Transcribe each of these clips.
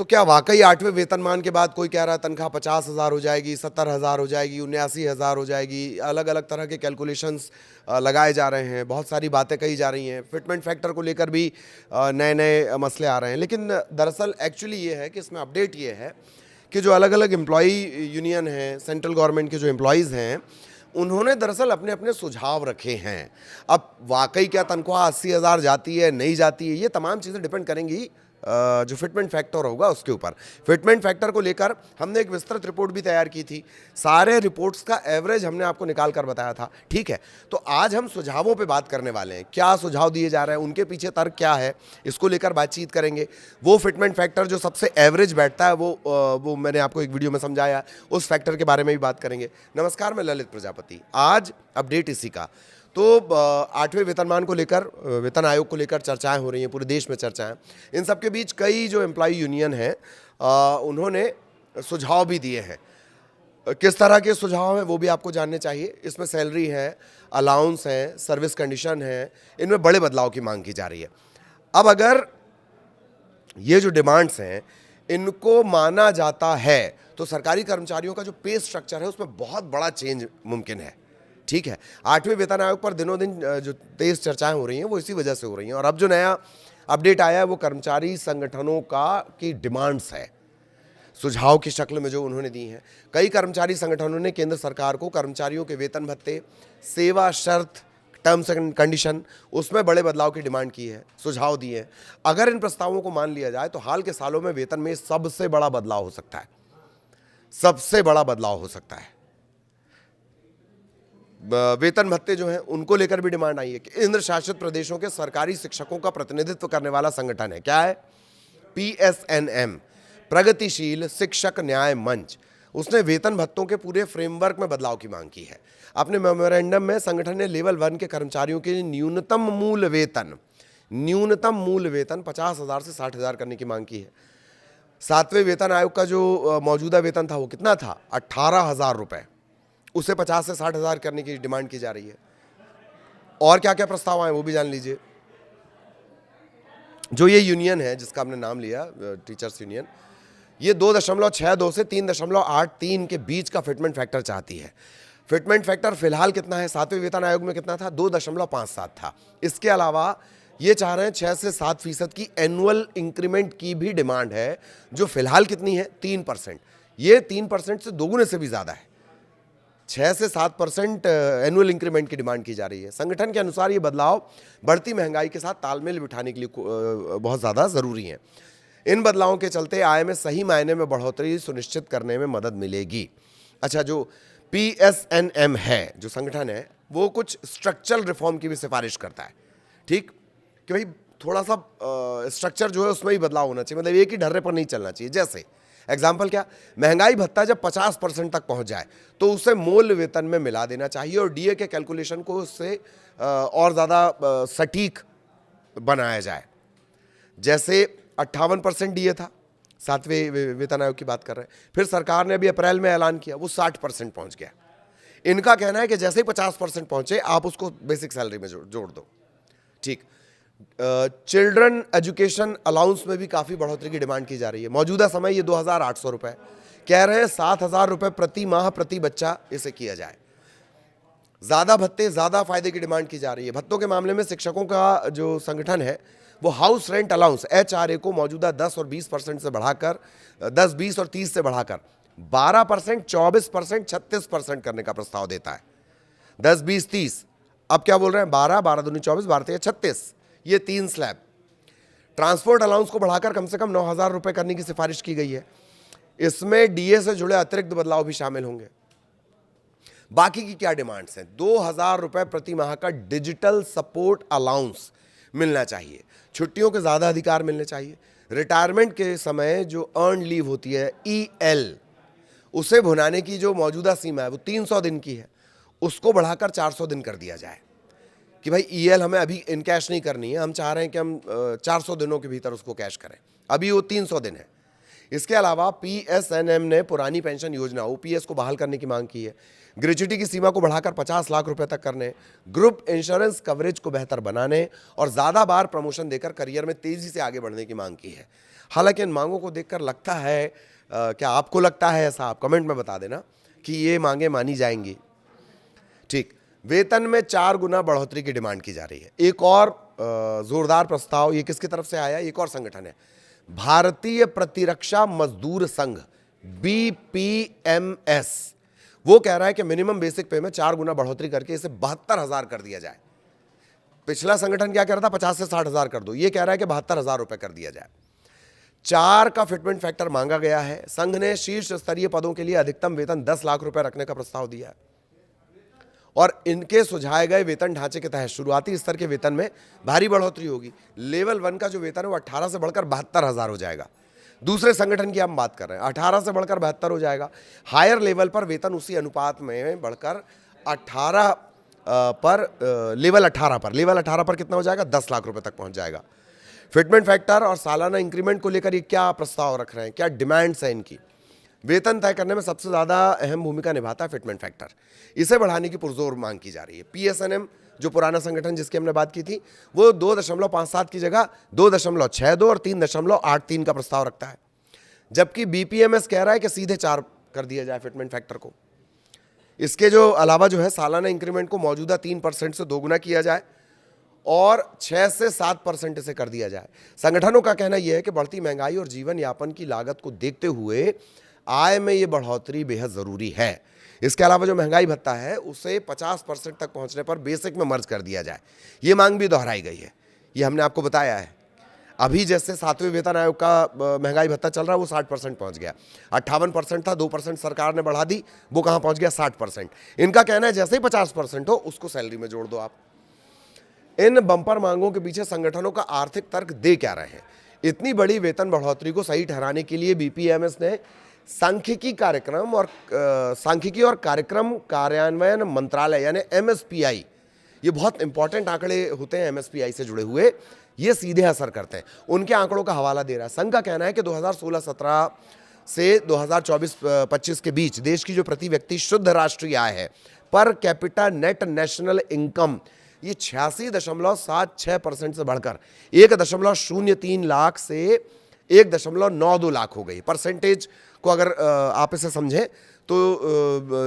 तो क्या वाकई 8वें वेतनमान के बाद कोई कह रहा है तनख्वाह 50,000 हो जाएगी, 70,000 हो जाएगी, 79,000 हो जाएगी, अलग अलग तरह के कैलकुलेशंस लगाए जा रहे हैं, बहुत सारी बातें कही जा रही हैं, फिटमेंट फैक्टर को लेकर भी नए नए मसले आ रहे हैं। लेकिन दरअसल एक्चुअली ये है कि इसमें अपडेट ये है कि जो अलग अलग एम्प्लॉई यूनियन हैं, सेंट्रल गवर्नमेंट के जो एम्प्लॉयज़ हैं, उन्होंने दरअसल अपने अपने सुझाव रखे हैं। अब वाकई क्या तनख्वाह 80,000 जाती है, नहीं जाती है, ये तमाम चीज़ें डिपेंड करेंगी जो फिटमेंट फैक्टर होगा उसके ऊपर। फिटमेंट फैक्टर को लेकर हमने एक विस्तृत रिपोर्ट भी तैयार की थी, सारे रिपोर्ट्स का एवरेज हमने आपको निकाल कर बताया था। ठीक है, तो आज हम सुझावों पे बात करने वाले हैं, क्या सुझाव दिए जा रहे हैं, उनके पीछे तर्क क्या है, इसको लेकर बातचीत करेंगे। वो फिटमेंट फैक्टर जो सबसे एवरेज बैठता है वो मैंने आपको एक वीडियो में समझाया, उस फैक्टर के बारे में भी बात करेंगे। नमस्कार, मैं ललित प्रजापति। आज अपडेट इसी का। तो 8वें वेतनमान को लेकर, वेतन आयोग को लेकर चर्चाएं हो रही हैं, पूरे देश में चर्चाएं। इन सब के बीच कई जो एम्प्लॉई यूनियन हैं उन्होंने सुझाव भी दिए हैं। किस तरह के सुझाव हैं वो भी आपको जानने चाहिए। इसमें सैलरी है, अलाउंस है, सर्विस कंडीशन है, इनमें बड़े बदलाव की मांग की जा रही है। अब अगर ये जो डिमांड्स हैं इनको माना जाता है तो सरकारी कर्मचारियों का जो पे स्ट्रक्चर है उसमें बहुत बड़ा चेंज मुमकिन है। ठीक है, 8वें वेतन आयोग पर दिनों दिन जो तेज चर्चाएं हो रही हैं वो इसी वजह से हो रही हैं। और अब जो नया अपडेट आया है वो कर्मचारी संगठनों की डिमांड्स है, सुझाव की शक्ल में जो उन्होंने दी हैं। कई कर्मचारी संगठनों ने केंद्र सरकार को कर्मचारियों के वेतन भत्ते, सेवा शर्त, टर्म्स एंड कंडीशन, उसमें बड़े बदलाव की डिमांड की है, सुझाव दिए हैं। अगर इन प्रस्तावों को मान लिया जाए तो हाल के सालों में वेतन में सबसे बड़ा बदलाव हो सकता है, सबसे बड़ा बदलाव हो सकता है। वेतन भत्ते जो हैं उनको लेकर भी डिमांड आई है कि केंद्र शासित प्रदेशों के सरकारी शिक्षकों का प्रतिनिधित्व करने वाला संगठन है, क्या है, PSNM, प्रगतिशील शिक्षक न्याय मंच, उसने वेतन भत्तों के पूरे फ्रेमवर्क में बदलाव की मांग की है। अपने मेमोरेंडम में संगठन ने लेवल 1 के कर्मचारियों के न्यूनतम मूल वेतन 50,000 से 60,000 करने की मांग की है। 7वें वेतन आयोग का जो मौजूदा वेतन था वो कितना था, 18,000 रुपए, उसे 50 से 60,000 करने की डिमांड की जा रही है। और क्या क्या प्रस्ताव आए वो भी जान लीजिए। जो ये यूनियन है जिसका हमने नाम लिया, टीचर्स यूनियन, ये 2.62 से 3.83 के बीच का फिटमेंट फैक्टर चाहती है। फिटमेंट फैक्टर फिलहाल कितना है, 7वें वेतन आयोग में कितना था, 2.57 था। इसके अलावा ये चाह रहे हैं 6 से 7% की एनुअल इंक्रीमेंट की भी डिमांड है, जो फिलहाल कितनी है, 3%। ये 3% से दोगुने से भी ज्यादा है। 6 से 7% एनुअल इंक्रीमेंट की डिमांड की जा रही है। संगठन के अनुसार ये बदलाव बढ़ती महंगाई के साथ तालमेल बिठाने के लिए बहुत ज़्यादा ज़रूरी है। इन बदलावों के चलते आय में सही मायने में बढ़ोतरी सुनिश्चित करने में मदद मिलेगी। अच्छा, जो PSNM है, जो संगठन है, वो कुछ स्ट्रक्चरल रिफॉर्म की भी सिफारिश करता है। ठीक, कि भाई थोड़ा सा स्ट्रक्चर जो है उसमें ही बदलाव होना चाहिए, मतलब एक ही ढर्रे पर नहीं चलना चाहिए। जैसे एग्जाम्पल क्या, महंगाई भत्ता जब 50% तक पहुंच जाए तो उसे मूल वेतन में मिला देना चाहिए और DA के कैलकुलेशन को उससे और ज़्यादा सटीक बनाया जाए। जैसे 58% DA था, 7वें वेतन आयोग की बात कर रहे हैं, फिर सरकार ने अभी अप्रैल में ऐलान किया वो 60% पहुंच गया। इनका कहना है कि जैसे ही 50% पहुंचे आप उसको बेसिक सैलरी में जोड़ दो। ठीक, चिल्ड्रन एजुकेशन अलाउंस में भी काफ़ी बढ़ोतरी की डिमांड की जा रही है। मौजूदा समय ये 2,800 रुपये, कह रहे हैं 7,000 रुपये प्रति माह प्रति बच्चा इसे किया जाए। ज़्यादा भत्ते, ज़्यादा फायदे की डिमांड की जा रही है। भत्तों के मामले में शिक्षकों का जो संगठन है वो हाउस रेंट अलाउंस HRA को मौजूदा 10 और 20% से बढ़ाकर 10, 20 और 30 से बढ़ाकर 12%, 24%, 36% करने का प्रस्ताव देता है। 10, 20, 30, अब क्या बोल रहे हैं, 12, 12 दूनी 24, 12 36, ये 3 स्लैब। ट्रांसपोर्ट अलाउंस को बढ़ाकर कम से कम 9,000 रुपये करने की सिफारिश की गई है। इसमें DA से जुड़े अतिरिक्त बदलाव भी शामिल होंगे। बाकी की क्या डिमांड्स हैं, 2,000 रुपये प्रति माह का डिजिटल सपोर्ट अलाउंस मिलना चाहिए, छुट्टियों के ज़्यादा अधिकार मिलने चाहिए, रिटायरमेंट के समय जो अर्न लीव होती है EL, उसे भुनाने की जो मौजूदा सीमा है वो 300 दिन की है, उसको बढ़ाकर 400 दिन कर दिया जाए। कि भाई EL हमें अभी इन कैश नहीं करनी है, हम चाह रहे हैं कि हम 400 दिनों के भीतर उसको कैश करें, अभी वो 300 दिन है। इसके अलावा पीएसएनएम ने पुरानी पेंशन योजना ओपीएस को बहाल करने की मांग की है, ग्रेच्युटी की सीमा को बढ़ाकर 50 लाख रुपए तक करने, ग्रुप इंश्योरेंस कवरेज को बेहतर बनाने और ज़्यादा बार प्रमोशन देकर करियर में तेज़ी से आगे बढ़ने की मांग की है। हालांकि इन मांगों को देखकर लगता है, क्या आपको लगता है ऐसा? आप कमेंट में बता देना कि ये मांगे मानी जाएंगी। ठीक, वेतन में 4 गुना बढ़ोतरी की डिमांड की जा रही है। एक और जोरदार प्रस्ताव, ये किसकी तरफ से आया? एक और संगठन है, भारतीय प्रतिरक्षा मजदूर संघ, BPMS। वो कह रहा है कि मिनिमम बेसिक पे में 4 गुना बढ़ोतरी करके इसे 72,000 कर दिया जाए। पिछला संगठन क्या कह रहा था? 50 से 60,000 कर दो। ये कह रहा है कि 72,000 रुपए कर दिया जाए। 4 का फिटमेंट फैक्टर मांगा गया है। संघ ने शीर्ष स्तरीय पदों के लिए अधिकतम वेतन 10 लाख रुपए रखने का प्रस्ताव दिया है और इनके सुझाए गए वेतन ढांचे के तहत शुरुआती स्तर के वेतन में भारी बढ़ोतरी होगी। लेवल 1 का जो वेतन है वो 18 से बढ़कर 72,000 हो जाएगा। दूसरे संगठन की हम बात कर रहे हैं, 18 से बढ़कर 72 हो जाएगा। हायर लेवल पर वेतन उसी अनुपात में बढ़कर 18 पर लेवल 18 पर कितना हो जाएगा? 10 लाख रुपए तक पहुंच जाएगा। फिटमेंट फैक्टर और सालाना इंक्रीमेंट को लेकर ये क्या प्रस्ताव रख रहे हैं, क्या डिमांड्स हैं इनकी? वेतन तय करने में सबसे ज़्यादा अहम भूमिका निभाता है फिटमेंट फैक्टर। इसे बढ़ाने की पुरजोर मांग की जा रही है। पीएसएनएम जो पुराना संगठन जिसकी हमने बात की थी, वो 2.57 की जगह 2.62 और 3.83 का प्रस्ताव रखता है, जबकि बीपीएमएस कह रहा है कि सीधे 4 कर दिया जाए फिटमेंट फैक्टर को। इसके जो अलावा जो है सालाना इंक्रीमेंट को मौजूदा 3% से दोगुना किया जाए और 6 से 7% इसे कर दिया जाए। संगठनों का कहना यह है कि बढ़ती महंगाई और जीवन यापन की लागत को देखते हुए आय में ये बढ़ोतरी बेहद ज़रूरी है। इसके अलावा जो महंगाई भत्ता है उसे 50% तक पहुंचने पर बेसिक में मर्ज कर दिया जाए। ये मांग भी दोहराई गई है। ये हमने आपको बताया है। अभी जैसे 7वें वेतन आयोग का महंगाई भत्ता चल रहा है वो 60% पहुंच गया। 58% था, 2% सरकार ने बढ़ा दी, वो कहाँ पहुंच गया? 60%। इनका कहना है जैसे ही 50% हो उसको सैलरी में जोड़ दो आप। इन बंपर मांगों के पीछे संगठनों का आर्थिक तर्क दे क्या रहे हैं? इतनी बड़ी वेतन बढ़ोतरी को सही ठहराने के लिए बीपीएमएस ने सांख्यिकी और कार्यक्रम कार्यान्वयन मंत्रालय यानी एमएसपीआई, ये बहुत इंपॉर्टेंट आंकड़े होते हैं एमएसपीआई से जुड़े हुए, ये सीधे असर करते हैं, उनके आंकड़ों का हवाला दे रहा है। संघ का कहना है कि 2016-17 से 2024-25 के बीच देश की जो प्रति व्यक्ति शुद्ध राष्ट्रीय आय है, per capita net national income, ये 86.76% से बढ़कर 1.03 लाख से 1.92 लाख हो गई। परसेंटेज को अगर आप इसे समझें तो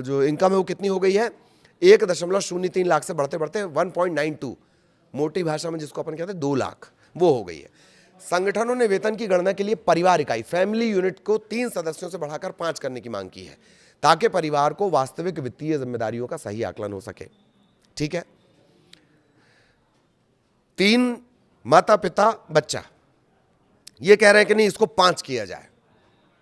जो इनकम है वो कितनी हो गई है? 1.03 लाख से बढ़ते बढ़ते 1.92, मोटी भाषा में जिसको अपन कहते हैं 2 लाख, वो हो गई है। संगठनों ने वेतन की गणना के लिए परिवार इकाई फैमिली यूनिट को 3 सदस्यों से बढ़ाकर 5 करने की मांग की है, ताकि परिवार को वास्तविक वित्तीय जिम्मेदारियों का सही आकलन हो सके। ठीक है, 3 माता पिता बच्चा, ये कह रहे हैं कि नहीं इसको 5 किया जाए,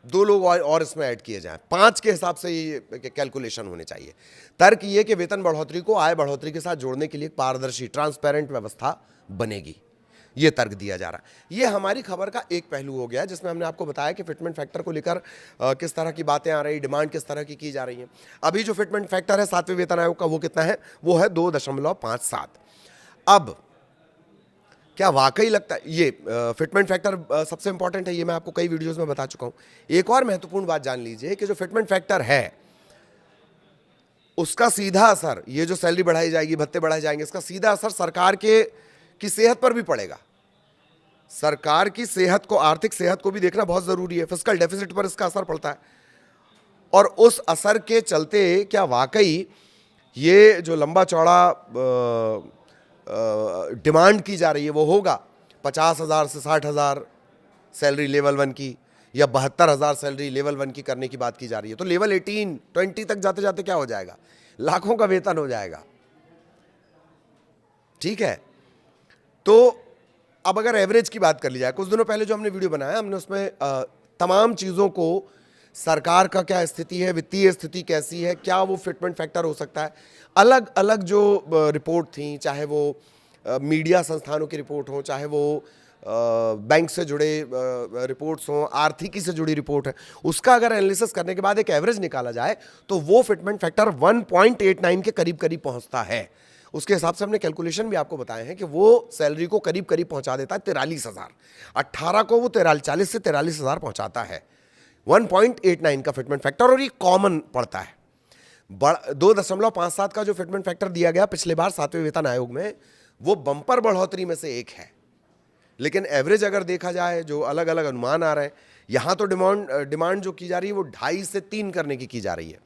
2 लोग और इसमें ऐड किए जाएं, 5 के हिसाब से ये कैलकुलेशन होने चाहिए। तर्क ये कि वेतन बढ़ोतरी को आय बढ़ोतरी के साथ जोड़ने के लिए पारदर्शी ट्रांसपेरेंट व्यवस्था बनेगी, ये तर्क दिया जा रहा है। ये हमारी खबर का एक पहलू हो गया जिसमें हमने आपको बताया कि फिटमेंट फैक्टर को लेकर किस तरह की बातें आ रही, डिमांड किस तरह की जा रही है। अभी जो फिटमेंट फैक्टर है 7वें वेतन आयोग का वो कितना है? वो है 2.57। अब क्या वाकई लगता है ये फिटमेंट फैक्टर सबसे इंपॉर्टेंट है? ये मैं आपको कई वीडियोस में बता चुका हूं। एक और महत्वपूर्ण बात जान लीजिए कि जो फिटमेंट फैक्टर है उसका सीधा असर, ये जो सैलरी बढ़ाई जाएगी, भत्ते बढ़ाए जाएंगे, इसका सीधा असर सरकार की सेहत पर भी पड़ेगा। सरकार की सेहत को, आर्थिक सेहत को भी देखना बहुत जरूरी है। फिस्कल डेफिसिट पर इसका असर पड़ता है और उस असर के चलते क्या वाकई ये जो लंबा चौड़ा डिमांड की जा रही है वो होगा 50,000 से 60,000 सैलरी लेवल 1 की, या 72,000 सैलरी लेवल 1 की करने की बात की जा रही है? तो लेवल 18-20 तक जाते जाते क्या हो जाएगा? लाखों का वेतन हो जाएगा। ठीक है, तो अब अगर एवरेज की बात कर ली जाए, कुछ दिनों पहले जो हमने वीडियो बनाया हमने उसमें तमाम चीज़ों को, सरकार का क्या स्थिति है, वित्तीय स्थिति कैसी है, क्या वो फिटमेंट फैक्टर हो सकता है, अलग अलग जो रिपोर्ट थी, चाहे वो मीडिया संस्थानों की रिपोर्ट हो, चाहे वो बैंक से जुड़े रिपोर्ट्स हों, आर्थिकी से जुड़ी रिपोर्ट है, उसका अगर एनालिसिस करने के बाद एक एवरेज निकाला जाए तो वो फिटमेंट फैक्टर 1.89 के करीब करीब पहुंचता है। उसके हिसाब से हमने कैलकुलेशन भी आपको बताए हैं कि वो सैलरी को करीब करीब पहुंचा देता है 43,000। 18 को वो 40 से 43,000 पहुंचाता है। 1.89 का फिटमेंट फैक्टर, और ये कॉमन पड़ता है। 2.57 का जो फिटमेंट फैक्टर दिया गया पिछले बार 7वें वेतन आयोग में, वो बम्पर बढ़ोतरी में से एक है। लेकिन एवरेज अगर देखा जाए, जो अलग अलग अनुमान आ रहे हैं, यहां तो डिमांड जो की जा रही है वो 2.5 से 3 करने की जा रही है।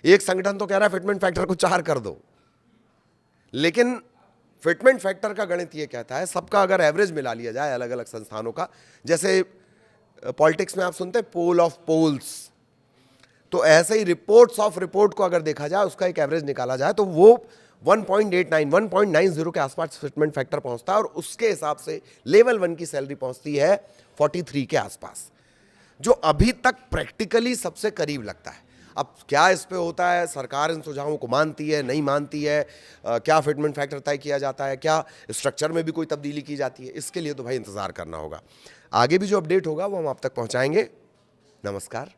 एक संगठन तो कह रहा है फिटमेंट फैक्टर को 4 कर दो, लेकिन फिटमेंट फैक्टर का गणित ये कहता है सबका अगर एवरेज मिला लिया जाए अलग अलग संस्थानों का, जैसे पॉलिटिक्स में आप सुनते हैं पोल ऑफ पोल्स, तो ऐसे ही रिपोर्ट्स ऑफ रिपोर्ट को अगर देखा जाए, उसका एक एवरेज निकाला जाए तो वो 1.89 1.90 के आसपास फिटमेंट फैक्टर पहुंचता है, और उसके हिसाब से लेवल 1 की सैलरी पहुंचती है 43 के आसपास, जो अभी तक प्रैक्टिकली सबसे करीब लगता है। अब क्या इस पे होता है, सरकार इन सुझावों को मानती है नहीं मानती है, क्या फिटमेंट फैक्टर तय किया जाता है, क्या स्ट्रक्चर में भी कोई तब्दीली की जाती है, इसके लिए तो भाई इंतजार करना होगा। आगे भी जो अपडेट होगा वो हम आप तक पहुंचाएंगे। नमस्कार।